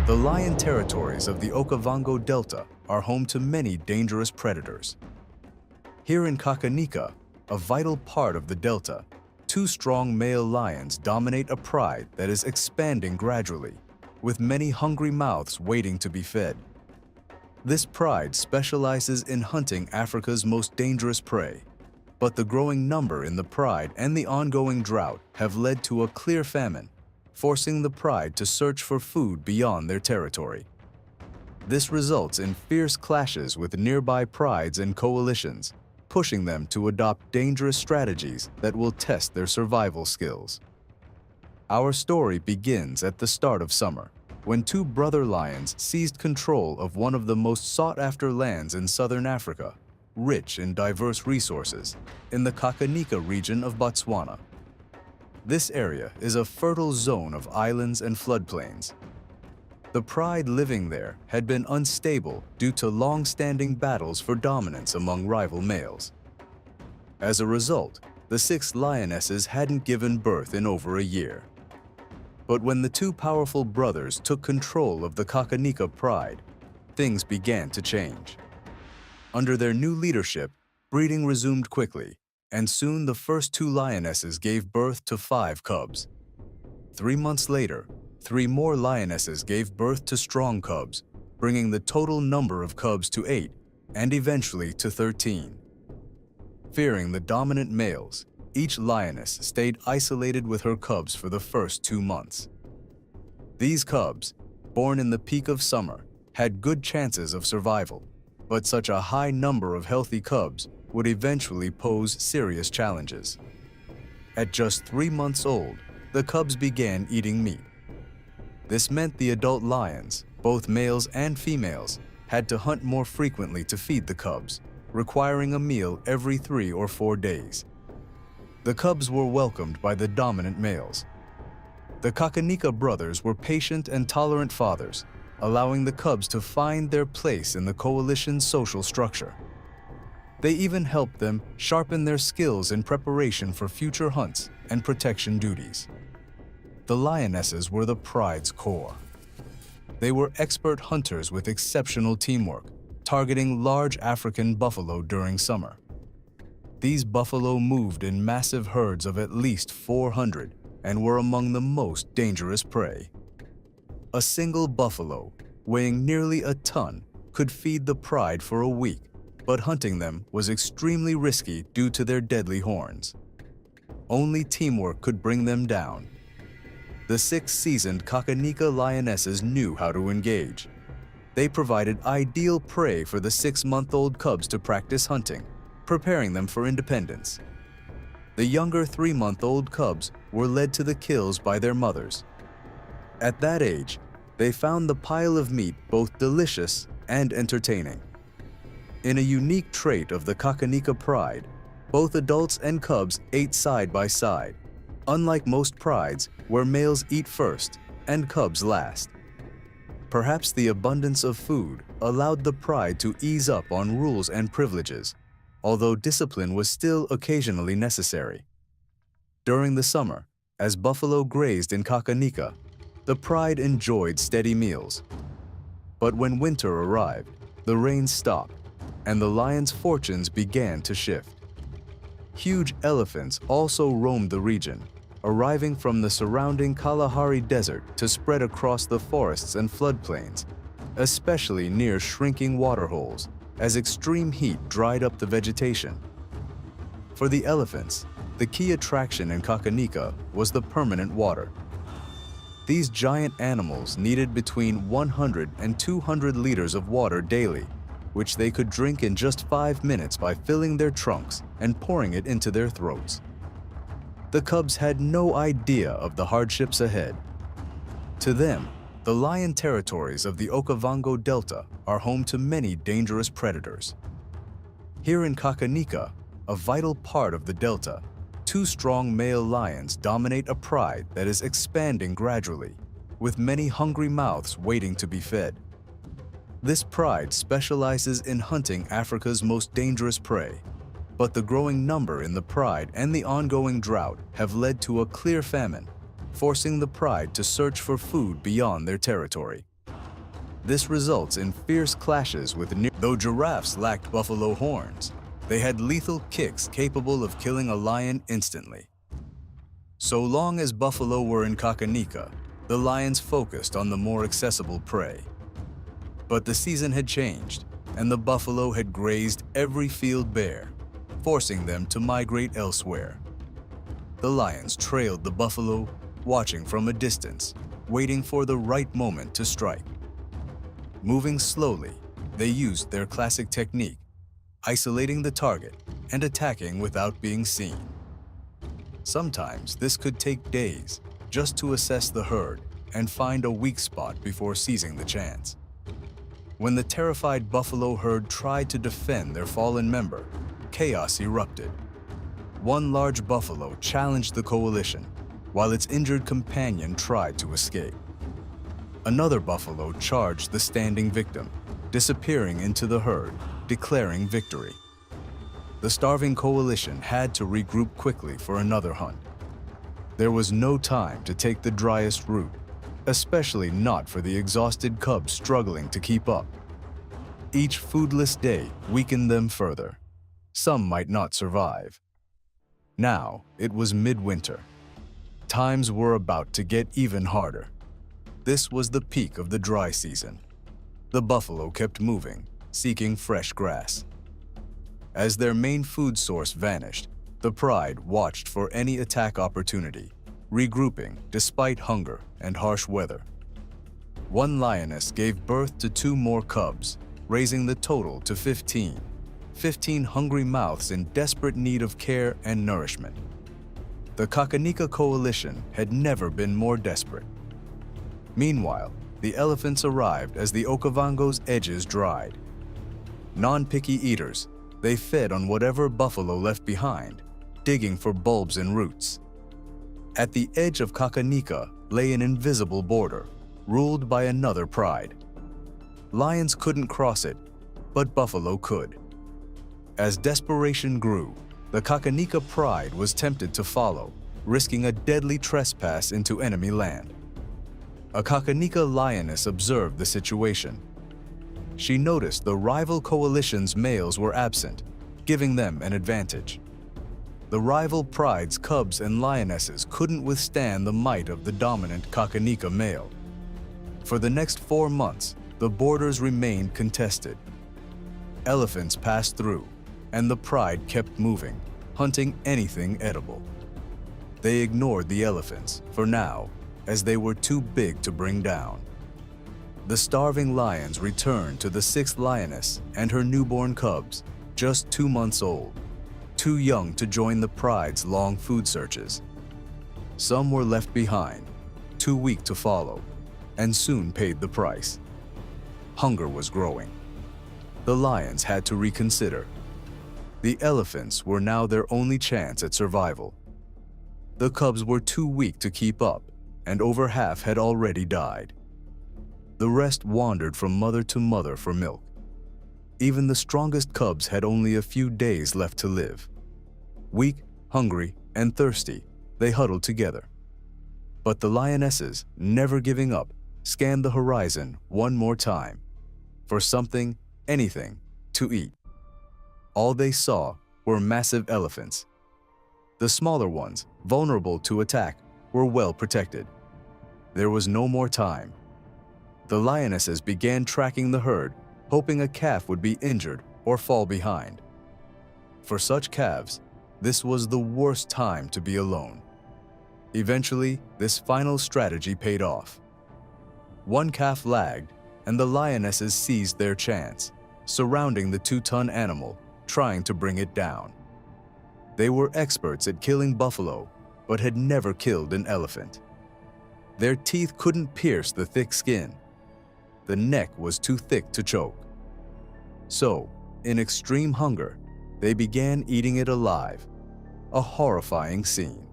The lion territories of the Okavango Delta are home to many dangerous predators. Here in Kakanika, a vital part of the delta, two strong male lions dominate a pride that is expanding gradually, with many hungry mouths waiting to be fed. This pride specializes in hunting Africa's most dangerous prey, but the growing number in the pride and the ongoing drought have led to a clear famine, forcing the pride to search for food beyond their territory. This results in fierce clashes with nearby prides and coalitions, pushing them to adopt dangerous strategies that will test their survival skills. Our story begins at the start of summer, when two brother lions seized control of one of the most sought-after lands in southern Africa, rich in diverse resources, in the Kakanika region of Botswana. This area is a fertile zone of islands and floodplains. The pride living there had been unstable due to long-standing battles for dominance among rival males. As a result, the 6 lionesses hadn't given birth in over a year. But when the two powerful brothers took control of the Kakanika pride, things began to change. Under their new leadership, breeding resumed quickly, and soon the first 2 lionesses gave birth to 5 cubs. 3 months later, 3 more lionesses gave birth to strong cubs, bringing the total number of cubs to 8 and eventually to 13. Fearing the dominant males, each lioness stayed isolated with her cubs for the first 2 months. These cubs, born in the peak of summer, had good chances of survival, but such a high number of healthy cubs would eventually pose serious challenges. At just 3 months old, the cubs began eating meat. This meant the adult lions, both males and females, had to hunt more frequently to feed the cubs, requiring a meal every 3 or 4 days. The cubs were welcomed by the dominant males. The Kakanika brothers were patient and tolerant fathers, allowing the cubs to find their place in the coalition's social structure. They even helped them sharpen their skills in preparation for future hunts and protection duties. The lionesses were the pride's core. They were expert hunters with exceptional teamwork, targeting large African buffalo during summer. These buffalo moved in massive herds of at least 400 and were among the most dangerous prey. A single buffalo, weighing nearly a ton, could feed the pride for a week, but hunting them was extremely risky due to their deadly horns. Only teamwork could bring them down. The 6 seasoned Kakanika lionesses knew how to engage. They provided ideal prey for the 6-month-old cubs to practice hunting, preparing them for independence. The younger 3-month-old cubs were led to the kills by their mothers. At that age, they found the pile of meat both delicious and entertaining. In a unique trait of the Kakanika pride, both adults and cubs ate side by side, unlike most prides where males eat first and cubs last. Perhaps the abundance of food allowed the pride to ease up on rules and privileges, although discipline was still occasionally necessary. During the summer, as buffalo grazed in Kakanika, the pride enjoyed steady meals. But when winter arrived, the rain stopped, and the lions' fortunes began to shift. Huge elephants also roamed the region, arriving from the surrounding Kalahari Desert to spread across the forests and floodplains, especially near shrinking waterholes, as extreme heat dried up the vegetation. For the elephants, the key attraction in Kakanika was the permanent water. These giant animals needed between 100 and 200 liters of water daily, which they could drink in just 5 minutes by filling their trunks and pouring it into their throats. The cubs had no idea of the hardships ahead. To them, the lion territories of the Okavango Delta are home to many dangerous predators. Here in Kakanika, a vital part of the delta, 2 strong male lions dominate a pride that is expanding gradually, with many hungry mouths waiting to be fed. This pride specializes in hunting Africa's most dangerous prey, but the growing number in the pride and the ongoing drought have led to a clear famine, forcing the pride to search for food beyond their territory. This results in fierce clashes with though giraffes lacked buffalo horns, they had lethal kicks capable of killing a lion instantly. So long as buffalo were in Kakanika, the lions focused on the more accessible prey. But the season had changed, and the buffalo had grazed every field bare, forcing them to migrate elsewhere. The lions trailed the buffalo, watching from a distance, waiting for the right moment to strike. Moving slowly, they used their classic technique, isolating the target and attacking without being seen. Sometimes this could take days just to assess the herd and find a weak spot before seizing the chance. When the terrified buffalo herd tried to defend their fallen member, chaos erupted. One large buffalo challenged the coalition, while its injured companion tried to escape. Another buffalo charged the standing victim, disappearing into the herd, declaring victory. The starving coalition had to regroup quickly for another hunt. There was no time to take the driest route, especially not for the exhausted cubs struggling to keep up. Each foodless day weakened them further. Some might not survive. Now it was midwinter. Times were about to get even harder. This was the peak of the dry season. The buffalo kept moving, seeking fresh grass. As their main food source vanished, the pride watched for any attack opportunity, regrouping despite hunger and harsh weather. One lioness gave birth to 2 more cubs, raising the total to 15 hungry mouths in desperate need of care and nourishment. The Kakanika coalition had never been more desperate. Meanwhile, the elephants arrived as the Okavango's edges dried. Non-picky eaters, they fed on whatever buffalo left behind, digging for bulbs and roots. At the edge of Kakanika lay an invisible border, ruled by another pride. Lions couldn't cross it, but buffalo could. As desperation grew, the Kakanika pride was tempted to follow, risking a deadly trespass into enemy land. A Kakanika lioness observed the situation. She noticed the rival coalition's males were absent, giving them an advantage. The rival pride's cubs and lionesses couldn't withstand the might of the dominant Kakanika male. For the next 4 months, the borders remained contested. Elephants passed through, and the pride kept moving, hunting anything edible. They ignored the elephants, for now, as they were too big to bring down. The starving lions returned to the 6th lioness and her newborn cubs, just 2 months old, too young to join the pride's long food searches. Some were left behind, too weak to follow, and soon paid the price. Hunger was growing. The lions had to reconsider. The elephants were now their only chance at survival. The cubs were too weak to keep up, and over half had already died. The rest wandered from mother to mother for milk. Even the strongest cubs had only a few days left to live. Weak, hungry, and thirsty, they huddled together. But the lionesses, never giving up, scanned the horizon one more time, for something, anything, to eat. All they saw were massive elephants. The smaller ones, vulnerable to attack, were well protected. There was no more time. The lionesses began tracking the herd, hoping a calf would be injured or fall behind. For such calves, this was the worst time to be alone. Eventually, this final strategy paid off. One calf lagged, and the lionesses seized their chance, surrounding the 2-ton animal, trying to bring it down. They were experts at killing buffalo, but had never killed an elephant. Their teeth couldn't pierce the thick skin. The neck was too thick to choke. So, in extreme hunger, they began eating it alive, a horrifying scene.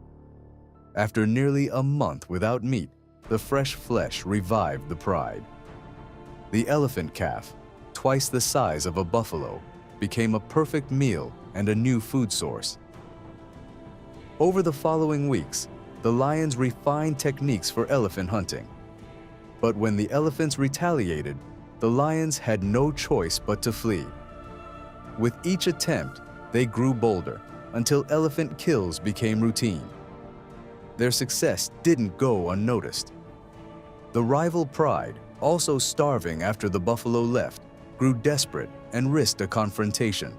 After nearly a month without meat, the fresh flesh revived the pride. The elephant calf, twice the size of a buffalo, became a perfect meal and a new food source. Over the following weeks, the lions refined techniques for elephant hunting. But when the elephants retaliated, the lions had no choice but to flee. With each attempt, they grew bolder until elephant kills became routine. Their success didn't go unnoticed. The rival pride, also starving after the buffalo left, grew desperate and risked a confrontation.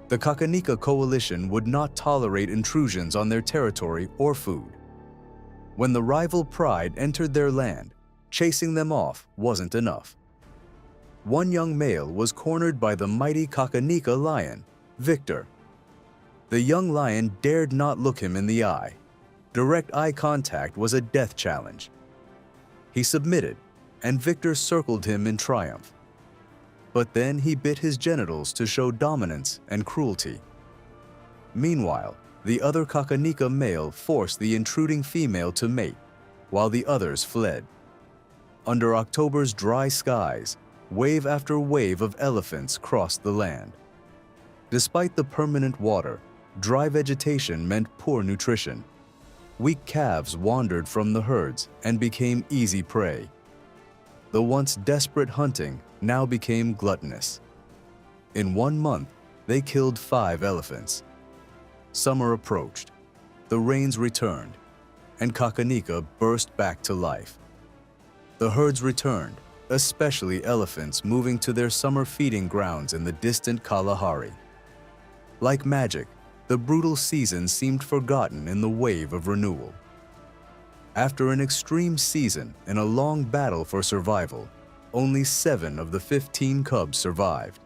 The Kakanika coalition would not tolerate intrusions on their territory or food. When the rival pride entered their land, chasing them off wasn't enough. One young male was cornered by the mighty Kakanika lion, Victor. The young lion dared not look him in the eye. Direct eye contact was a death challenge. He submitted, and Victor circled him in triumph. But then he bit his genitals to show dominance and cruelty. Meanwhile, the other Kakanika male forced the intruding female to mate, while the others fled. Under October's dry skies, wave after wave of elephants crossed the land. Despite the permanent water, dry vegetation meant poor nutrition. Weak calves wandered from the herds and became easy prey. The once desperate hunting now became gluttonous. In 1 month, they killed 5 elephants. Summer approached, the rains returned, and Kakanika burst back to life. The herds returned, especially elephants moving to their summer feeding grounds in the distant Kalahari. Like magic, the brutal season seemed forgotten in the wave of renewal. After an extreme season and a long battle for survival, only 7 of the 15 cubs survived.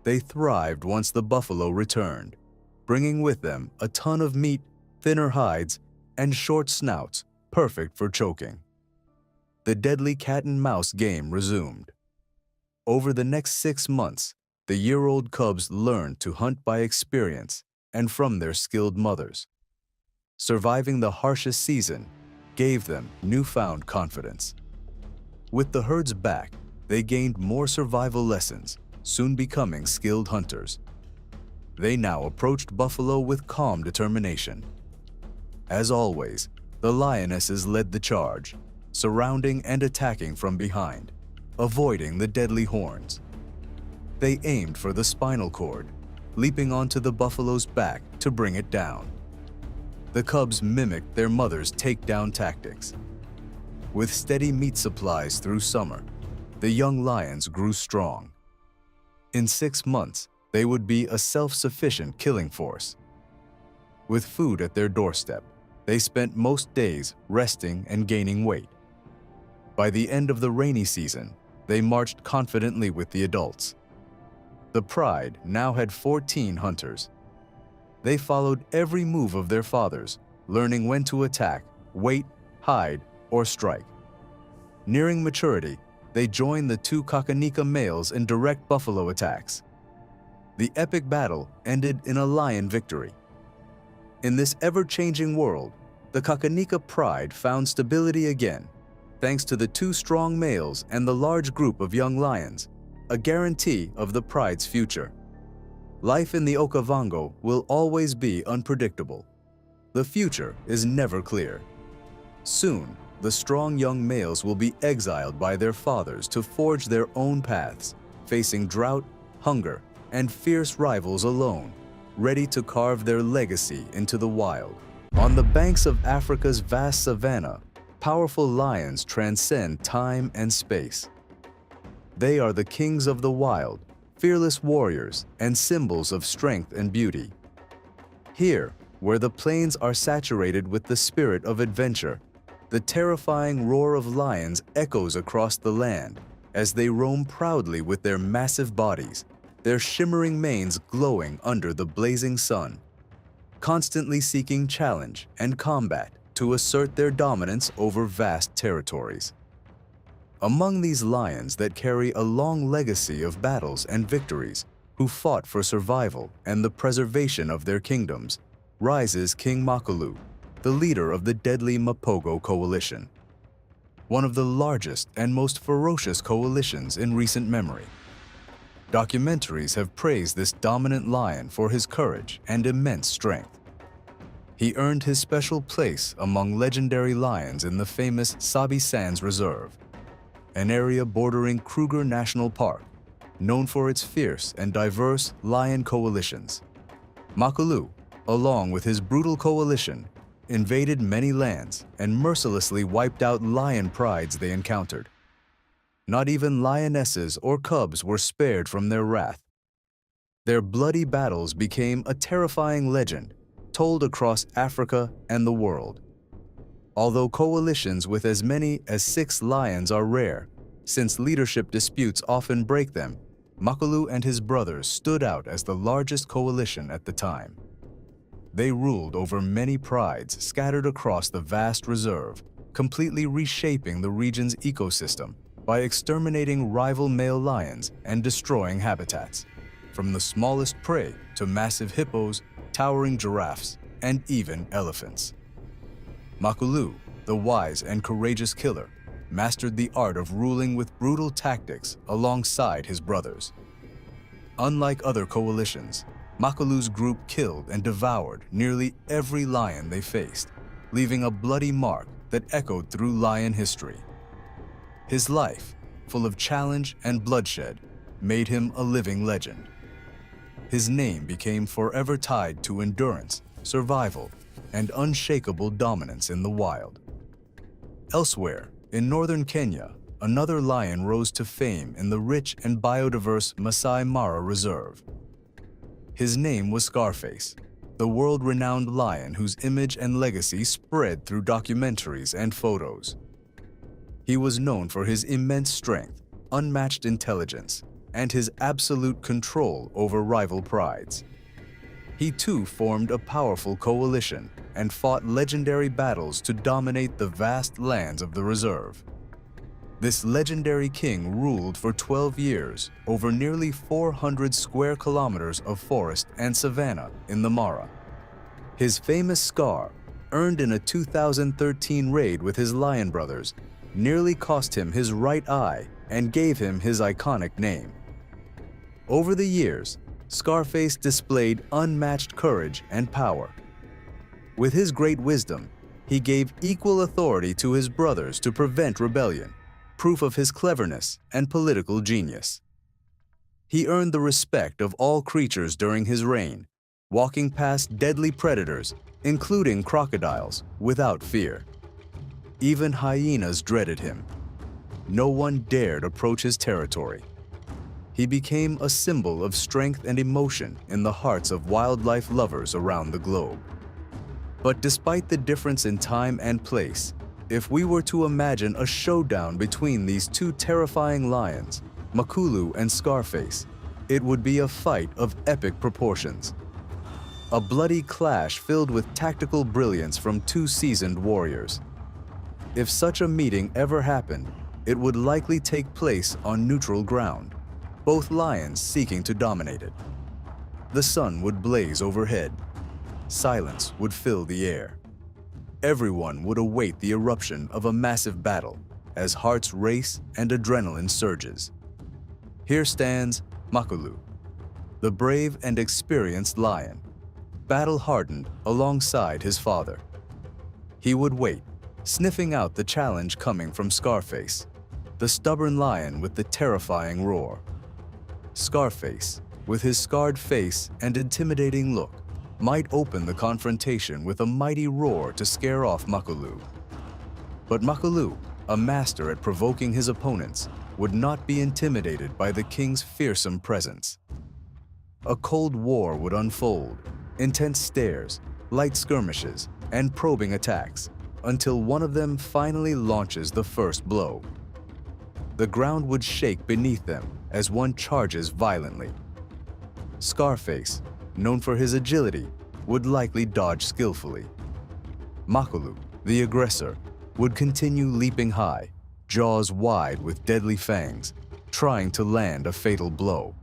They thrived once the buffalo returned, bringing with them a ton of meat, thinner hides, and short snouts, perfect for choking. The deadly cat and mouse game resumed. Over the next 6 months, the year-old cubs learned to hunt by experience and from their skilled mothers. Surviving the harshest season gave them newfound confidence. With the herds back, they gained more survival lessons, soon becoming skilled hunters. They now approached buffalo with calm determination. As always, the lionesses led the charge, surrounding and attacking from behind, avoiding the deadly horns. They aimed for the spinal cord, leaping onto the buffalo's back to bring it down. The cubs mimicked their mother's takedown tactics. With steady meat supplies through summer, the young lions grew strong. In 6 months, they would be a self-sufficient killing force. With food at their doorstep, they spent most days resting and gaining weight. By the end of the rainy season, they marched confidently with the adults. The pride now had 14 hunters. They followed every move of their fathers, learning when to attack, wait, hide, or strike. Nearing maturity, they joined the 2 Kakanika males in direct buffalo attacks. The epic battle ended in a lion victory. In this ever-changing world, the Kakanika pride found stability again, thanks to the 2 strong males and the large group of young lions, a guarantee of the pride's future. Life in the Okavango will always be unpredictable. The future is never clear. Soon, the strong young males will be exiled by their fathers to forge their own paths, facing drought, hunger, and fierce rivals alone, ready to carve their legacy into the wild. On the banks of Africa's vast savanna, powerful lions transcend time and space. They are the kings of the wild, fearless warriors, and symbols of strength and beauty. Here, where the plains are saturated with the spirit of adventure, the terrifying roar of lions echoes across the land as they roam proudly with their massive bodies, their shimmering manes glowing under the blazing sun, constantly seeking challenge and combat to assert their dominance over vast territories. Among these lions that carry a long legacy of battles and victories, who fought for survival and the preservation of their kingdoms, rises King Makulu, the leader of the deadly Mapogo coalition, one of the largest and most ferocious coalitions in recent memory. Documentaries have praised this dominant lion for his courage and immense strength. He earned his special place among legendary lions in the famous Sabi Sands Reserve. an area bordering Kruger National Park, known for its fierce and diverse lion coalitions. Makulu, along with his brutal coalition, invaded many lands and mercilessly wiped out lion prides they encountered. Not even lionesses or cubs were spared from their wrath. Their bloody battles became a terrifying legend told across Africa and the world. Although coalitions with as many as 6 lions are rare, since leadership disputes often break them, Makulu and his brothers stood out as the largest coalition at the time. They ruled over many prides scattered across the vast reserve, completely reshaping the region's ecosystem by exterminating rival male lions and destroying habitats, from the smallest prey to massive hippos, towering giraffes, and even elephants. Makulu, the wise and courageous killer, mastered the art of ruling with brutal tactics alongside his brothers. Unlike other coalitions, Makulu's group killed and devoured nearly every lion they faced, leaving a bloody mark that echoed through lion history. His life, full of challenge and bloodshed, made him a living legend. His name became forever tied to endurance, survival, and unshakable dominance in the wild. Elsewhere, in northern Kenya, another lion rose to fame in the rich and biodiverse Masai Mara Reserve. His name was Scarface, the world-renowned lion whose image and legacy spread through documentaries and photos. He was known for his immense strength, unmatched intelligence, and his absolute control over rival prides. He too formed a powerful coalition and fought legendary battles to dominate the vast lands of the reserve. This legendary king ruled for 12 years over nearly 400 square kilometers of forest and savanna in the Mara. His famous scar, earned in a 2013 raid with his lion brothers, nearly cost him his right eye and gave him his iconic name. Over the years, Scarface displayed unmatched courage and power. With his great wisdom, he gave equal authority to his brothers to prevent rebellion, proof of his cleverness and political genius. He earned the respect of all creatures during his reign, walking past deadly predators, including crocodiles, without fear. Even hyenas dreaded him. No one dared approach his territory. He became a symbol of strength and emotion in the hearts of wildlife lovers around the globe. But despite the difference in time and place, if we were to imagine a showdown between these two terrifying lions, Makulu and Scarface, it would be a fight of epic proportions. A bloody clash filled with tactical brilliance from two seasoned warriors. If such a meeting ever happened, it would likely take place on neutral ground, both lions seeking to dominate it. The sun would blaze overhead. Silence would fill the air. Everyone would await the eruption of a massive battle as hearts race and adrenaline surges. Here stands Makulu, the brave and experienced lion, battle-hardened alongside his father. He would wait, sniffing out the challenge coming from Scarface, the stubborn lion with the terrifying roar. Scarface, with his scarred face and intimidating look, might open the confrontation with a mighty roar to scare off Makulu. But Makulu, a master at provoking his opponents, would not be intimidated by the king's fearsome presence. A cold war would unfold, intense stares, light skirmishes, and probing attacks, until one of them finally launches the first blow. The ground would shake beneath them as one charges violently. Scarface, known for his agility, would likely dodge skillfully. Makulu, the aggressor, would continue leaping high, jaws wide with deadly fangs, trying to land a fatal blow.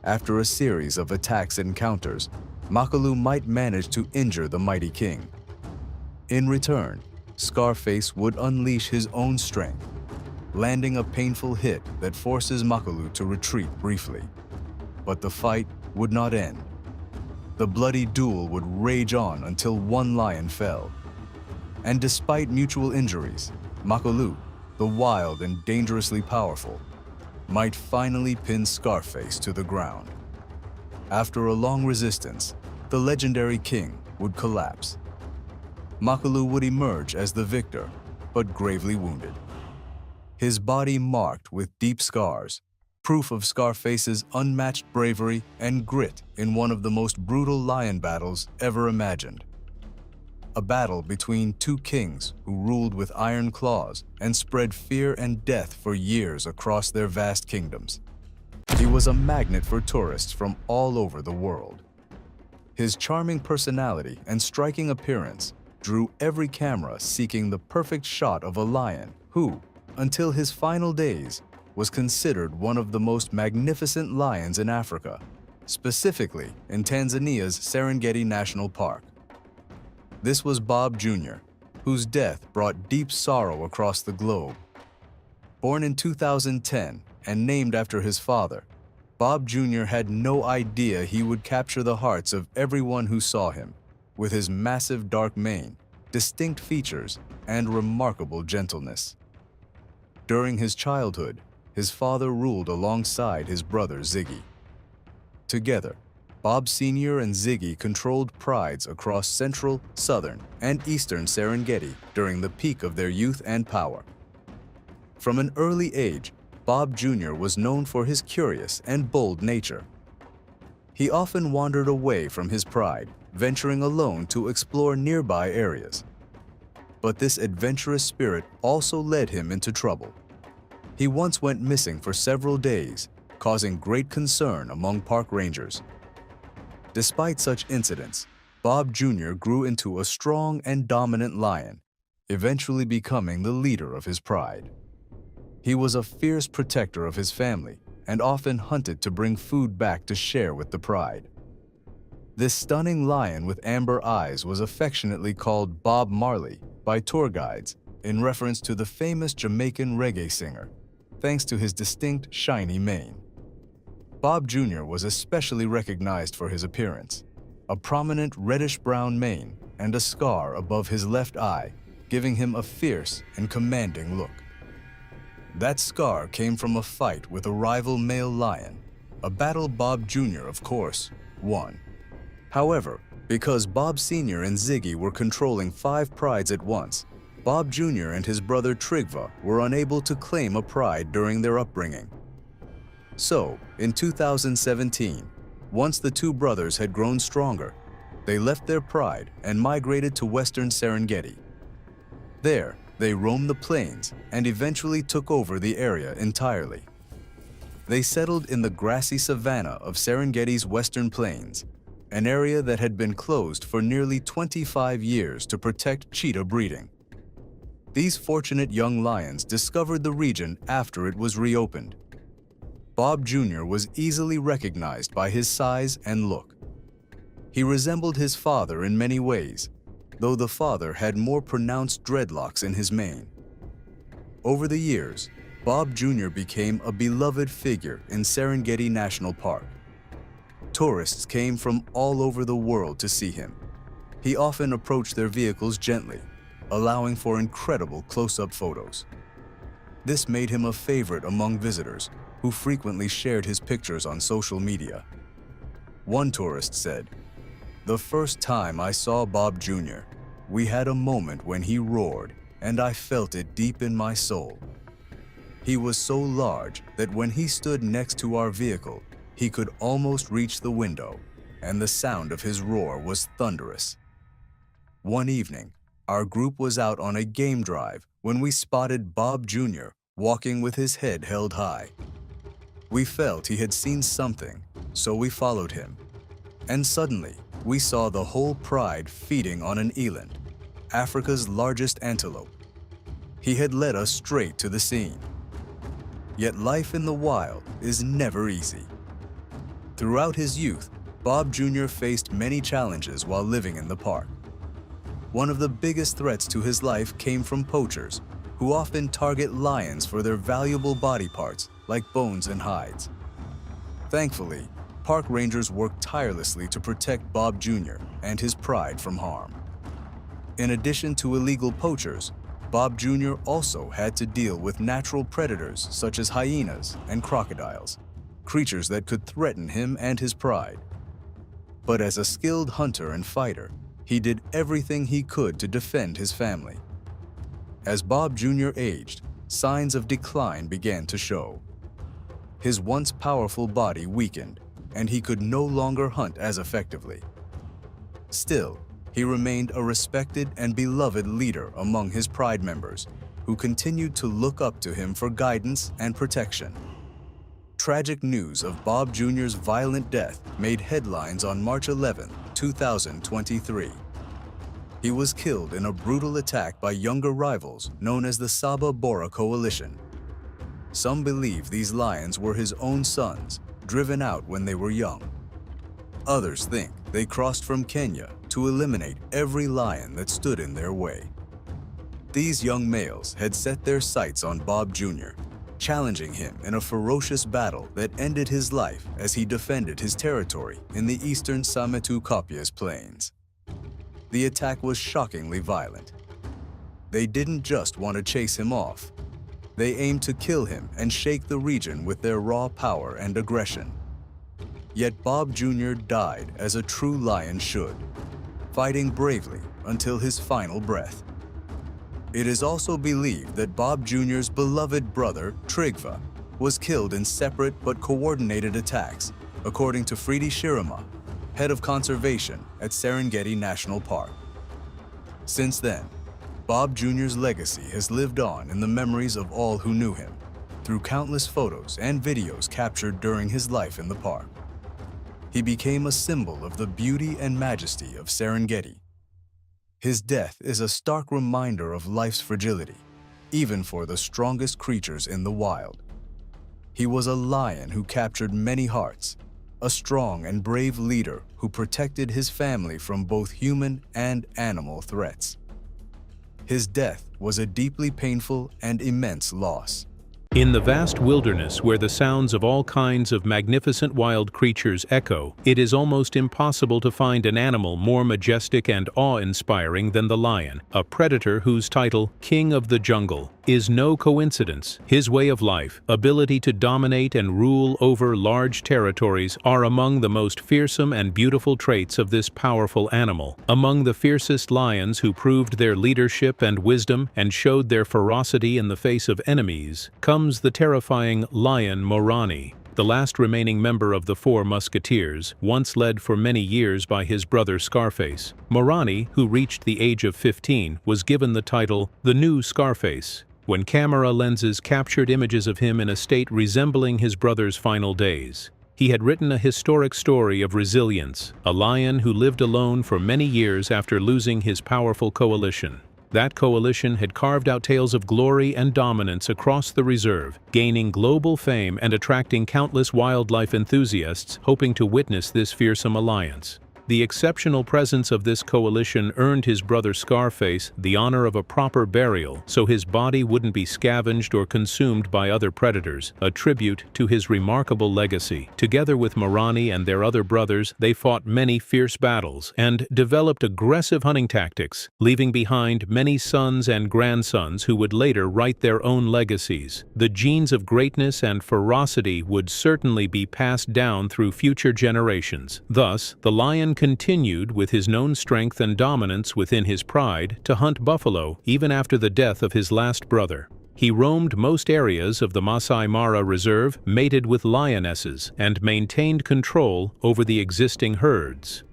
After a series of attacks and counters, Makulu might manage to injure the mighty king. In return, Scarface would unleash his own strength, landing a painful hit that forces Makulu to retreat briefly. But the fight would not end. The bloody duel would rage on until one lion fell. And despite mutual injuries, Makulu, the wild and dangerously powerful, might finally pin Scarface to the ground. After a long resistance, the legendary king would collapse. Makulu would emerge as the victor, but gravely wounded. His body marked with deep scars, proof of Scarface's unmatched bravery and grit in one of the most brutal lion battles ever imagined. A battle between two kings who ruled with iron claws and spread fear and death for years across their vast kingdoms. He was a magnet for tourists from all over the world. His charming personality and striking appearance drew every camera seeking the perfect shot of a lion who, until his final days, was considered one of the most magnificent lions in Africa, specifically in Tanzania's Serengeti National Park. This was Bob Jr., whose death brought deep sorrow across the globe. Born in 2010 and named after his father, Bob Jr. had no idea he would capture the hearts of everyone who saw him, with his massive dark mane, distinct features, and remarkable gentleness. During his childhood, his father ruled alongside his brother Ziggy. Together, Bob Sr. and Ziggy controlled prides across central, southern, and eastern Serengeti during the peak of their youth and power. From an early age, Bob Jr. was known for his curious and bold nature. He often wandered away from his pride, venturing alone to explore nearby areas. But this adventurous spirit also led him into trouble. He once went missing for several days, causing great concern among park rangers. Despite such incidents, Bob Jr. grew into a strong and dominant lion, eventually becoming the leader of his pride. He was a fierce protector of his family and often hunted to bring food back to share with the pride. This stunning lion with amber eyes was affectionately called Bob Marley by tour guides in reference to the famous Jamaican reggae singer, thanks to his distinct shiny mane. Bob Jr. was especially recognized for his appearance, a prominent reddish-brown mane and a scar above his left eye, giving him a fierce and commanding look. That scar came from a fight with a rival male lion, a battle Bob Jr., of course, won. However, because Bob Sr. and Ziggy were controlling 5 prides at once, Bob Jr. and his brother Trigva were unable to claim a pride during their upbringing. So, in 2017, once the two brothers had grown stronger, they left their pride and migrated to western Serengeti. There, they roamed the plains and eventually took over the area entirely. They settled in the grassy savanna of Serengeti's western plains, an area that had been closed for nearly 25 years to protect cheetah breeding. These fortunate young lions discovered the region after it was reopened. Bob Jr. was easily recognized by his size and look. He resembled his father in many ways, though the father had more pronounced dreadlocks in his mane. Over the years, Bob Jr. became a beloved figure in Serengeti National Park. Tourists came from all over the world to see him. He often approached their vehicles gently, allowing for incredible close-up photos. This made him a favorite among visitors, who frequently shared his pictures on social media. One tourist said, "The first time I saw Bob Jr., we had a moment when he roared, and I felt it deep in my soul. He was so large that when he stood next to our vehicle, he could almost reach the window, and the sound of his roar was thunderous." One evening, our group was out on a game drive when we spotted Bob Jr. walking with his head held high. We felt he had seen something, so we followed him. And suddenly, we saw the whole pride feeding on an eland, Africa's largest antelope. He had led us straight to the scene. Yet life in the wild is never easy. Throughout his youth, Bob Jr. faced many challenges while living in the park. One of the biggest threats to his life came from poachers, who often target lions for their valuable body parts, like bones and hides. Thankfully, park rangers worked tirelessly to protect Bob Jr. and his pride from harm. In addition to illegal poachers, Bob Jr. also had to deal with natural predators such as hyenas and crocodiles, creatures that could threaten him and his pride. But as a skilled hunter and fighter, he did everything he could to defend his family. As Bob Jr. aged, signs of decline began to show. His once powerful body weakened, and he could no longer hunt as effectively. Still, he remained a respected and beloved leader among his pride members, who continued to look up to him for guidance and protection. Tragic news of Bob Jr.'s violent death made headlines on March 11, 2023. He was killed in a brutal attack by younger rivals known as the Saba Bora Coalition. Some believe these lions were his own sons, driven out when they were young. Others think they crossed from Kenya to eliminate every lion that stood in their way. These young males had set their sights on Bob Jr., challenging him in a ferocious battle that ended his life as he defended his territory in the eastern Sametu-Kopias plains. The attack was shockingly violent. They didn't just want to chase him off. They aimed to kill him and shake the region with their raw power and aggression. Yet Bob Jr. died as a true lion should, fighting bravely until his final breath. It is also believed that Bob Jr.'s beloved brother, Trigva, was killed in separate but coordinated attacks, according to Fridi Shirama, head of conservation at Serengeti National Park. Since then, Bob Jr.'s legacy has lived on in the memories of all who knew him, through countless photos and videos captured during his life in the park. He became a symbol of the beauty and majesty of Serengeti. His death is a stark reminder of life's fragility, even for the strongest creatures in the wild. He was a lion who captured many hearts, a strong and brave leader who protected his family from both human and animal threats. His death was a deeply painful and immense loss. In the vast wilderness where the sounds of all kinds of magnificent wild creatures echo, it is almost impossible to find an animal more majestic and awe-inspiring than the lion, a predator whose title, King of the Jungle, is no coincidence. His way of life, ability to dominate and rule over large territories are among the most fearsome and beautiful traits of this powerful animal. Among the fiercest lions who proved their leadership and wisdom and showed their ferocity in the face of enemies, comes the terrifying lion Morani, the last remaining member of the Four Musketeers, once led for many years by his brother Scarface. Morani, who reached the age of 15, was given the title the New Scarface, when camera lenses captured images of him in a state resembling his brother's final days. He had written a historic story of resilience, a lion who lived alone for many years after losing his powerful coalition. That coalition had carved out tales of glory and dominance across the reserve, gaining global fame and attracting countless wildlife enthusiasts hoping to witness this fearsome alliance. The exceptional presence of this coalition earned his brother Scarface the honor of a proper burial so his body wouldn't be scavenged or consumed by other predators, a tribute to his remarkable legacy. Together with Morani and their other brothers, they fought many fierce battles and developed aggressive hunting tactics, leaving behind many sons and grandsons who would later write their own legacies. The genes of greatness and ferocity would certainly be passed down through future generations. Thus, the lion continued with his known strength and dominance within his pride to hunt buffalo even after the death of his last brother. He roamed most areas of the Masai Mara Reserve, mated with lionesses, and maintained control over the existing herds.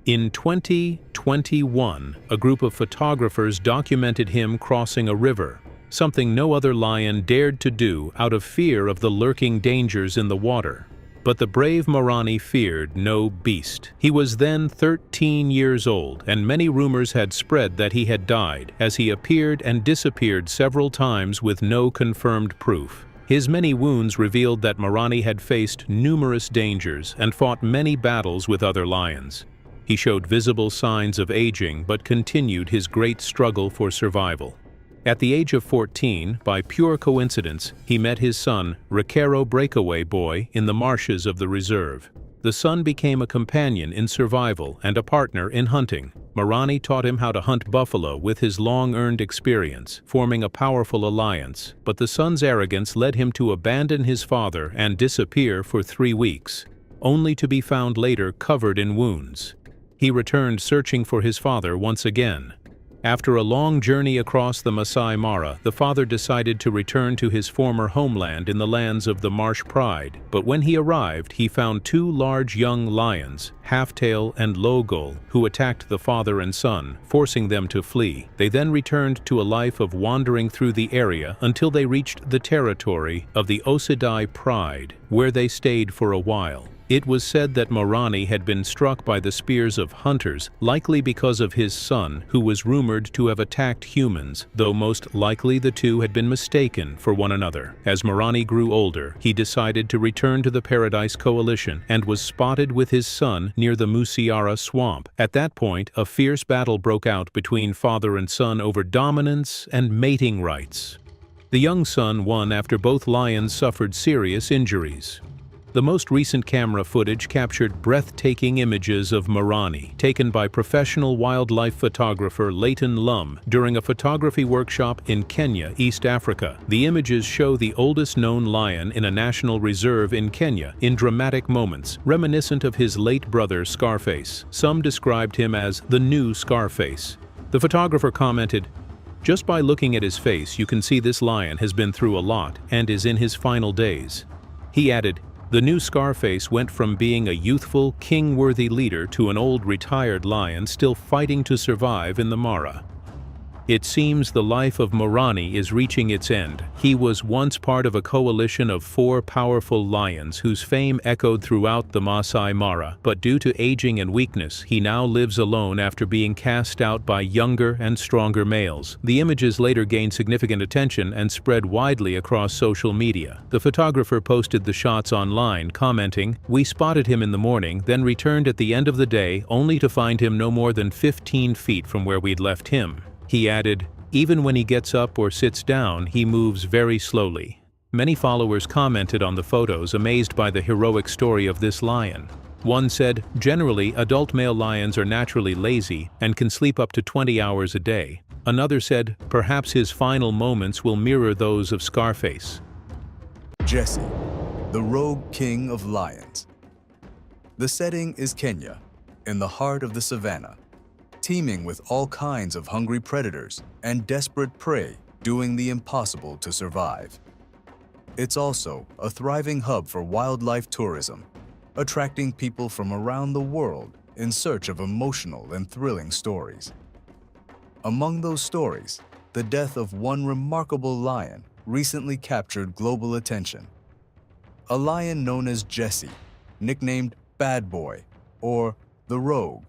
In 2021, a group of photographers documented him crossing a river, something no other lion dared to do out of fear of the lurking dangers in the water. But the brave Morani feared no beast. He was then 13 years old, and many rumors had spread that he had died, as he appeared and disappeared several times with no confirmed proof. His many wounds revealed that Morani had faced numerous dangers and fought many battles with other lions. He showed visible signs of aging but continued his great struggle for survival. At the age of 14, by pure coincidence, he met his son, Rekero Breakaway Boy, in the marshes of the reserve. The son became a companion in survival and a partner in hunting. Morani taught him how to hunt buffalo with his long-earned experience, forming a powerful alliance, but the son's arrogance led him to abandon his father and disappear for 3 weeks, only to be found later covered in wounds. He returned searching for his father once again. After a long journey across the Masai Mara, the father decided to return to his former homeland in the lands of the Marsh Pride, but when he arrived, he found 2 large young lions, Halftail and Logol, who attacked the father and son, forcing them to flee. They then returned to a life of wandering through the area until they reached the territory of the Osidai Pride, where they stayed for a while. It was said that Morani had been struck by the spears of hunters, likely because of his son, who was rumored to have attacked humans, though most likely the two had been mistaken for one another. As Morani grew older, he decided to return to the Paradise Coalition and was spotted with his son near the Musiara swamp. At that point, a fierce battle broke out between father and son over dominance and mating rights. The young son won after both lions suffered serious injuries. The most recent camera footage captured breathtaking images of Morani, taken by professional wildlife photographer Leighton Lum during a photography workshop in Kenya, East Africa. The images show the oldest known lion in a national reserve in Kenya in dramatic moments, reminiscent of his late brother Scarface. Some described him as the new Scarface. The photographer commented, "Just by looking at his face, you can see this lion has been through a lot and is in his final days." He added, "The new Scarface went from being a youthful, king-worthy leader to an old retired lion still fighting to survive in the Mara." It seems the life of Morani is reaching its end. He was once part of a coalition of 4 powerful lions whose fame echoed throughout the Masai Mara, but due to aging and weakness, he now lives alone after being cast out by younger and stronger males. The images later gained significant attention and spread widely across social media. The photographer posted the shots online, commenting, "We spotted him in the morning, then returned at the end of the day, only to find him no more than 15 feet from where we'd left him." He added, "Even when he gets up or sits down, he moves very slowly." Many followers commented on the photos, amazed by the heroic story of this lion. One said, "Generally, adult male lions are naturally lazy and can sleep up to 20 hours a day." Another said, "Perhaps his final moments will mirror those of Scarface." Jesse, the rogue king of lions. The setting is Kenya, in the heart of the savanna, teeming with all kinds of hungry predators and desperate prey doing the impossible to survive. It's also a thriving hub for wildlife tourism, attracting people from around the world in search of emotional and thrilling stories. Among those stories, the death of one remarkable lion recently captured global attention. A lion known as Jesse, nicknamed Bad Boy or the Rogue,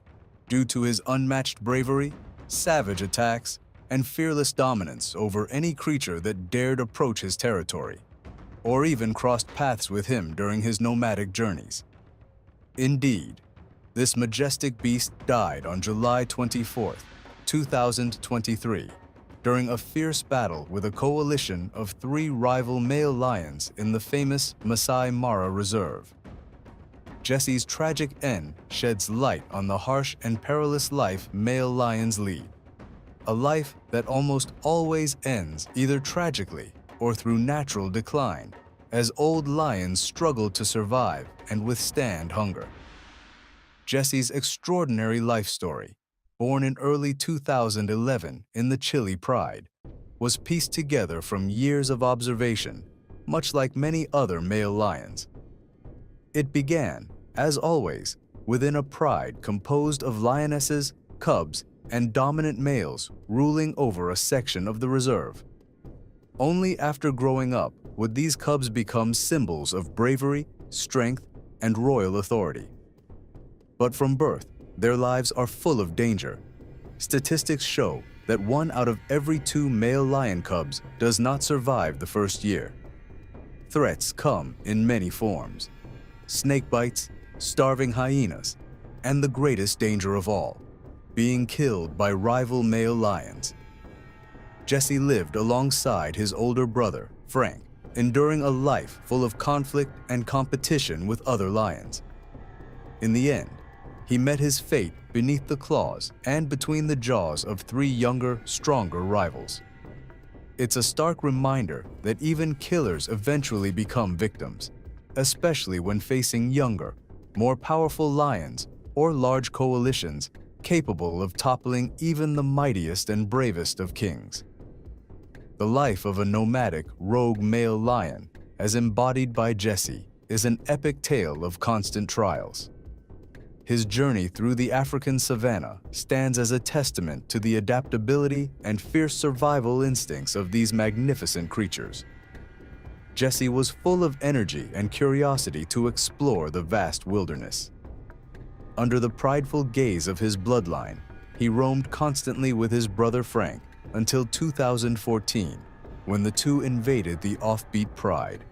due to his unmatched bravery, savage attacks, and fearless dominance over any creature that dared approach his territory, or even crossed paths with him during his nomadic journeys. Indeed, this majestic beast died on July 24, 2023, during a fierce battle with a coalition of 3 rival male lions in the famous Masai Mara Reserve. Jesse's tragic end sheds light on the harsh and perilous life male lions lead, a life that almost always ends either tragically or through natural decline, as old lions struggle to survive and withstand hunger. Jesse's extraordinary life story, born in early 2011 in the Chile Pride, was pieced together from years of observation, much like many other male lions. It began, as always, within a pride composed of lionesses, cubs, and dominant males ruling over a section of the reserve. Only after growing up would these cubs become symbols of bravery, strength, and royal authority. But from birth, their lives are full of danger. Statistics show that 1 out of every 2 male lion cubs does not survive the first year. Threats come in many forms: snake bites, starving hyenas, and the greatest danger of all, being killed by rival male lions. Jesse lived alongside his older brother, Frank, enduring a life full of conflict and competition with other lions. In the end, he met his fate beneath the claws and between the jaws of three younger, stronger rivals. It's a stark reminder that even killers eventually become victims, especially when facing younger, more powerful lions or large coalitions capable of toppling even the mightiest and bravest of kings. The life of a nomadic, rogue male lion, as embodied by Jesse, is an epic tale of constant trials. His journey through the African savanna stands as a testament to the adaptability and fierce survival instincts of these magnificent creatures. Jesse was full of energy and curiosity to explore the vast wilderness. Under the prideful gaze of his bloodline, he roamed constantly with his brother Frank until 2014, when the two invaded the offbeat pride.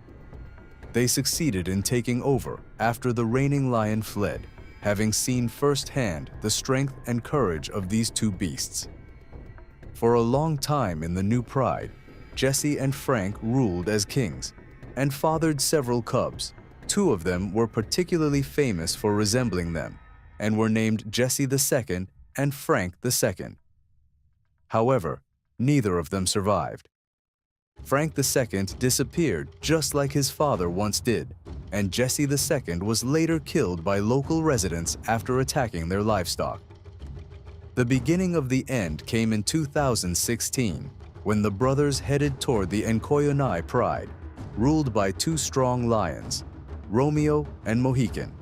They succeeded in taking over after the reigning lion fled, having seen firsthand the strength and courage of these two beasts. For a long time in the new pride, Jesse and Frank ruled as kings and fathered several cubs. Two of them were particularly famous for resembling them and were named Jesse II and Frank II. However, neither of them survived. Frank II disappeared just like his father once did, and Jesse II was later killed by local residents after attacking their livestock. The beginning of the end came in 2016, when the brothers headed toward the Nkoyonai Pride, ruled by two strong lions, Romeo and Mohican.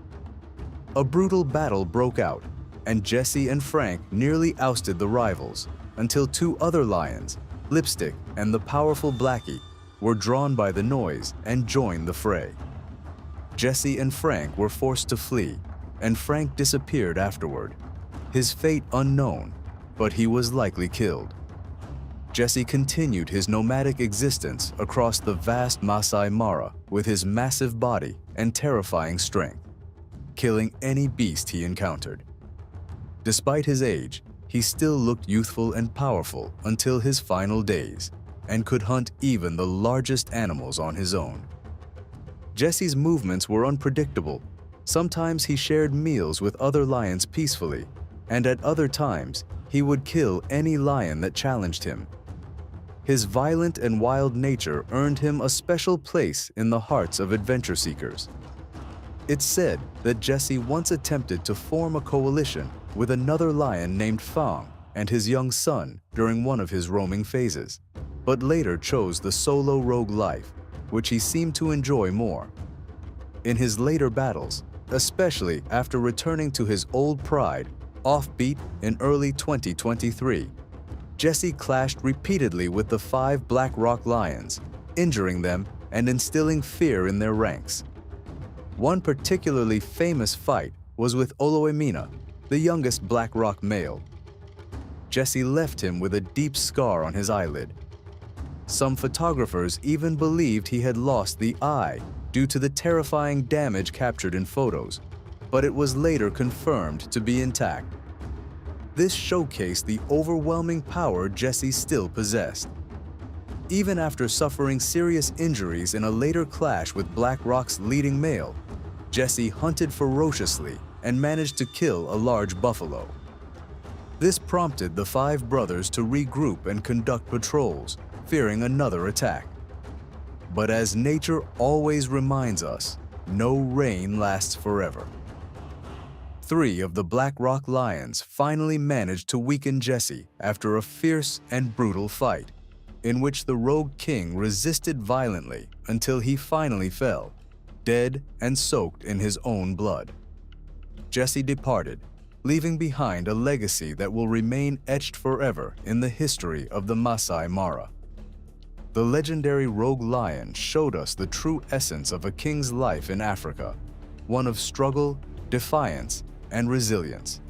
A brutal battle broke out, and Jesse and Frank nearly ousted the rivals, until two other lions, Lipstick and the powerful Blackie, were drawn by the noise and joined the fray. Jesse and Frank were forced to flee, and Frank disappeared afterward, his fate unknown, but he was likely killed. Jesse continued his nomadic existence across the vast Masai Mara with his massive body and terrifying strength, killing any beast he encountered. Despite his age, he still looked youthful and powerful until his final days, and could hunt even the largest animals on his own. Jesse's movements were unpredictable. Sometimes he shared meals with other lions peacefully, and at other times, he would kill any lion that challenged him. His violent and wild nature earned him a special place in the hearts of adventure seekers. It's said that Jesse once attempted to form a coalition with another lion named Fang and his young son during one of his roaming phases, but later chose the solo rogue life, which he seemed to enjoy more. In his later battles, especially after returning to his old pride, offbeat in early 2023, Jesse clashed repeatedly with the 5 Black Rock Lions, injuring them and instilling fear in their ranks. One particularly famous fight was with Oloemina, the youngest Black Rock male. Jesse left him with a deep scar on his eyelid. Some photographers even believed he had lost the eye due to the terrifying damage captured in photos, but it was later confirmed to be intact. This showcased the overwhelming power Jesse still possessed. Even after suffering serious injuries in a later clash with Black Rock's leading male, Jesse hunted ferociously and managed to kill a large buffalo. This prompted the 5 brothers to regroup and conduct patrols, fearing another attack. But as nature always reminds us, no rain lasts forever. 3 of the Black Rock Lions finally managed to weaken Jesse after a fierce and brutal fight, in which the rogue king resisted violently until he finally fell, dead and soaked in his own blood. Jesse departed, leaving behind a legacy that will remain etched forever in the history of the Masai Mara. The legendary rogue lion showed us the true essence of a king's life in Africa, one of struggle, defiance, and resilience.